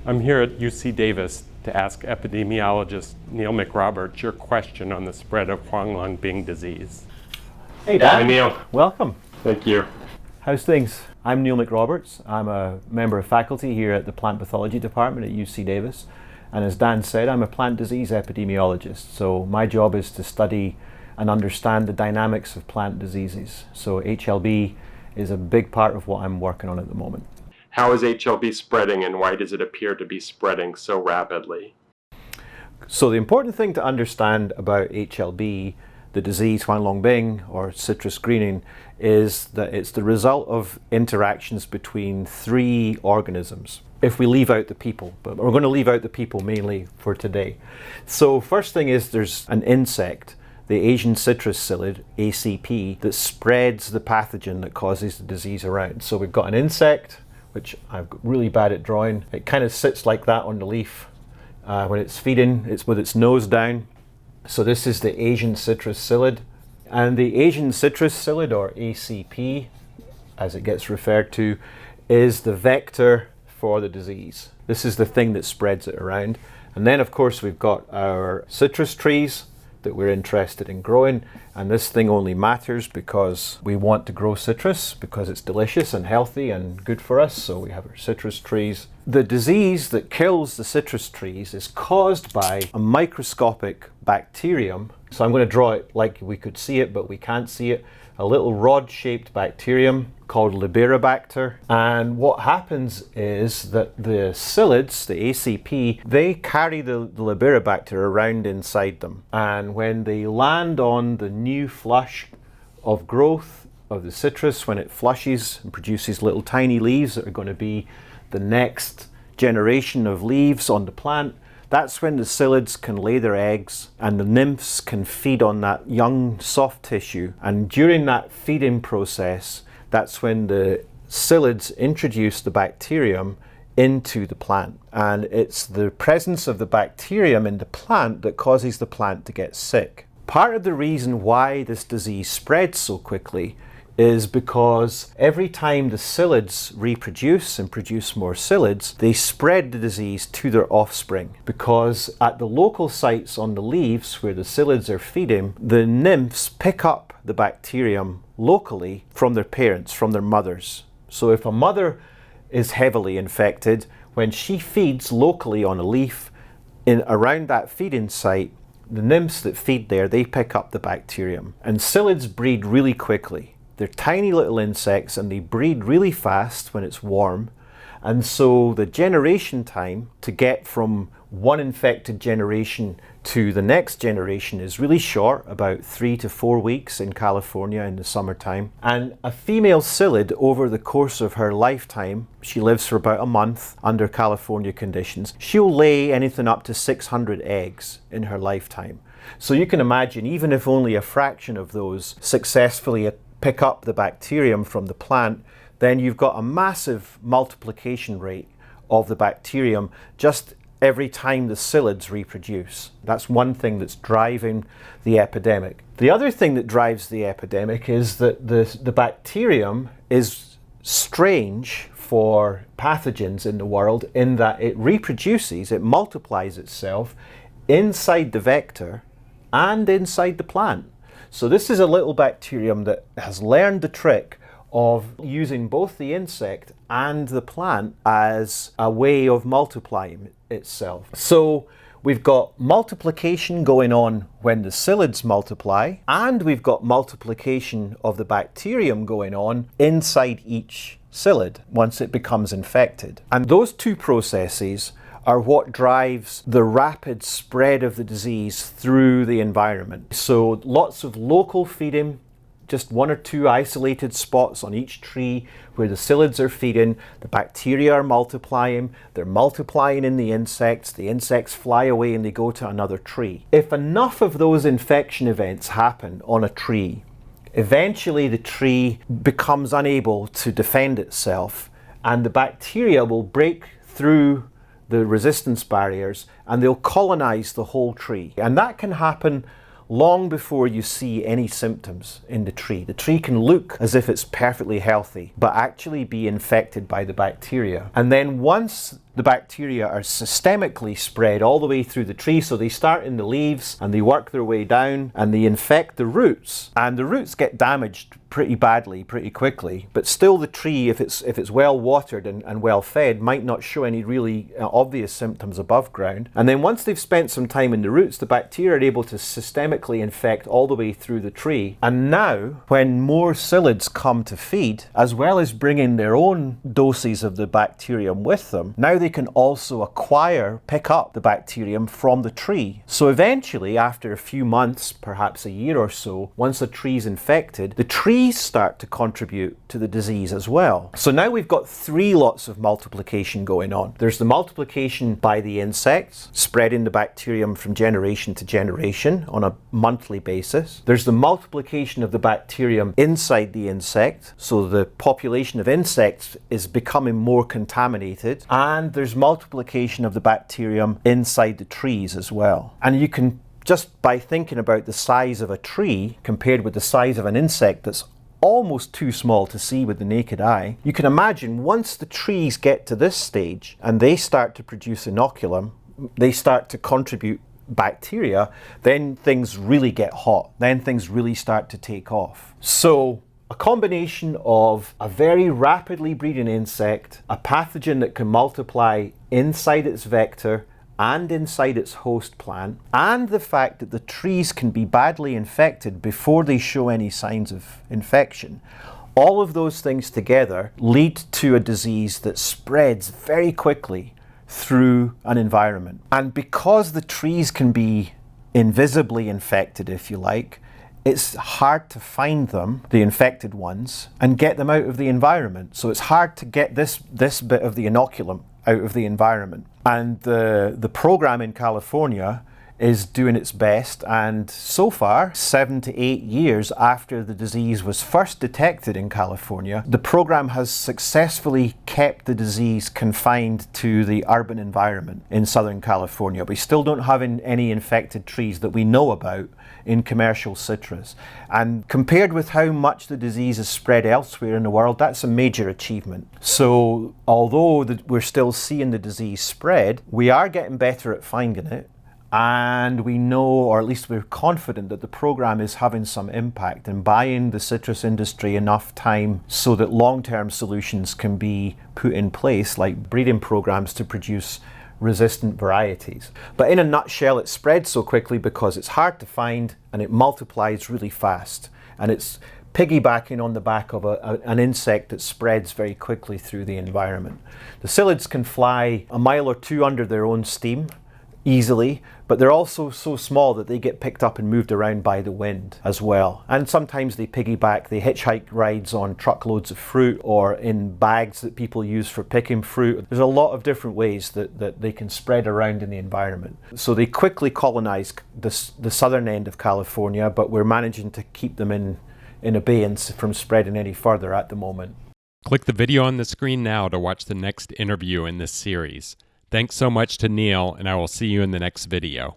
I'm here at UC Davis to ask epidemiologist Neil McRoberts your question on the spread of Huang Bing disease. Hey, Dan. Hi, Neil. Welcome. Thank you. How's things? I'm Neil McRoberts. I'm a member of faculty here at the Plant Pathology Department at UC Davis. And as Dan said, I'm a plant disease epidemiologist. So my job is to study and understand the dynamics of plant diseases. So HLB is a big part of what I'm working on at the moment. How is HLB spreading, and why does it appear to be spreading so rapidly? So the important thing to understand about HLB, the disease Huang Bing or citrus greening, is that it's the result of interactions between three organisms. If we leave out the people, but we're going to leave out the people mainly for today. So first thing is there's an insect, the Asian citrus psyllid, ACP, that spreads the pathogen that causes the disease around. So we've got an insect, which I'm really bad at drawing. It kind of sits like that on the leaf. When it's feeding, it's with its nose down. So this is the Asian citrus psyllid. And the Asian citrus psyllid, or ACP, as it gets referred to, is the vector for the disease. This is the thing that spreads it around. And then of course we've got our citrus trees that we're interested in growing, and this thing only matters because we want to grow citrus because it's delicious and healthy and good for us, so we have our citrus trees. The disease that kills the citrus trees is caused by a microscopic bacterium. So I'm going to draw it like we could see it, but we can't see it. A little rod-shaped bacterium called Libiribacter. And what happens is that the psyllids, the ACP, they carry the Libiribacter around inside them. And when they land on the new flush of growth of the citrus, when it flushes and produces little tiny leaves that are going to be the next generation of leaves on the plant, that's when the psyllids can lay their eggs and the nymphs can feed on that young soft tissue. And during that feeding process, that's when the psyllids introduce the bacterium into the plant. And it's the presence of the bacterium in the plant that causes the plant to get sick. Part of the reason why this disease spreads so quickly is because every time the psyllids reproduce and produce more psyllids, they spread the disease to their offspring. Because at the local sites on the leaves where the psyllids are feeding, the nymphs pick up the bacterium locally from their parents, from their mothers. So if a mother is heavily infected, when she feeds locally on a leaf around that feeding site, the nymphs that feed there, they pick up the bacterium. And psyllids breed really quickly. They're tiny little insects and they breed really fast when it's warm. And so the generation time to get from one infected generation to the next generation is really short, about 3 to 4 weeks in California in the summertime. And a female psyllid, over the course of her lifetime, she lives for about a month under California conditions, she'll lay anything up to 600 eggs in her lifetime. So you can imagine, even if only a fraction of those successfully pick up the bacterium from the plant, then you've got a massive multiplication rate of the bacterium just every time the psyllids reproduce. That's one thing that's driving the epidemic. The other thing that drives the epidemic is that the bacterium is strange for pathogens in the world in that it reproduces, it multiplies itself inside the vector and inside the plant. So this is a little bacterium that has learned the trick of using both the insect and the plant as a way of multiplying itself. So we've got multiplication going on when the psyllids multiply, and we've got multiplication of the bacterium going on inside each psyllid once it becomes infected. And those two processes are what drives the rapid spread of the disease through the environment. So lots of local feeding, just 1 or 2 isolated spots on each tree where the psyllids are feeding, the bacteria are multiplying, they're multiplying in the insects fly away and they go to another tree. If enough of those infection events happen on a tree, eventually the tree becomes unable to defend itself and the bacteria will break through the resistance barriers and they'll colonize the whole tree. And that can happen long before you see any symptoms in the tree. The tree can look as if it's perfectly healthy, but actually be infected by the bacteria. And then once the bacteria are systemically spread all the way through the tree. So they start in the leaves and they work their way down and they infect the roots. And the roots get damaged pretty badly, pretty quickly. But still the tree, if it's well watered and well fed, might not show any really obvious symptoms above ground. And then once they've spent some time in the roots, the bacteria are able to systemically infect all the way through the tree. And now, when more psyllids come to feed, as well as bringing their own doses of the bacterium with them, now they can also pick up the bacterium from the tree. So eventually, after a few months, perhaps a year or so, once a tree's infected, the trees start to contribute to the disease as well. So now we've got three lots of multiplication going on. There's the multiplication by the insects, spreading the bacterium from generation to generation on a monthly basis. There's the multiplication of the bacterium inside the insect, so the population of insects is becoming more contaminated. And there's multiplication of the bacterium inside the trees as well. And you can, just by thinking about the size of a tree compared with the size of an insect that's almost too small to see with the naked eye, you can imagine once the trees get to this stage and they start to produce inoculum, they start to contribute bacteria, then things really get hot. Then things really start to take off. So a combination of a very rapidly breeding insect, a pathogen that can multiply inside its vector and inside its host plant, and the fact that the trees can be badly infected before they show any signs of infection. All of those things together lead to a disease that spreads very quickly through an environment. And because the trees can be invisibly infected, if you like, it's hard to find them, the infected ones, and get them out of the environment. So it's hard to get this bit of the inoculum out of the environment. And the program in California is doing its best, and so far, 7 to 8 years after the disease was first detected in California, the program has successfully kept the disease confined to the urban environment in Southern California. We still don't have any infected trees that we know about in commercial citrus. And compared with how much the disease is spread elsewhere in the world, that's a major achievement. So although we're still seeing the disease spread, we are getting better at finding it. And we know, or at least we're confident, that the program is having some impact and buying the citrus industry enough time so that long-term solutions can be put in place, like breeding programs to produce resistant varieties. But in a nutshell, it spreads so quickly because it's hard to find and it multiplies really fast. And it's piggybacking on the back of an insect that spreads very quickly through the environment. The psyllids can fly a mile or two under their own steam easily, but they're also so small that they get picked up and moved around by the wind as well. And sometimes they piggyback, they hitchhike rides on truckloads of fruit or in bags that people use for picking fruit. There's a lot of different ways that they can spread around in the environment. So they quickly colonize the southern end of California, but we're managing to keep them in abeyance from spreading any further at the moment. Click the video on the screen now to watch the next interview in this series. Thanks so much to Neil, and I will see you in the next video.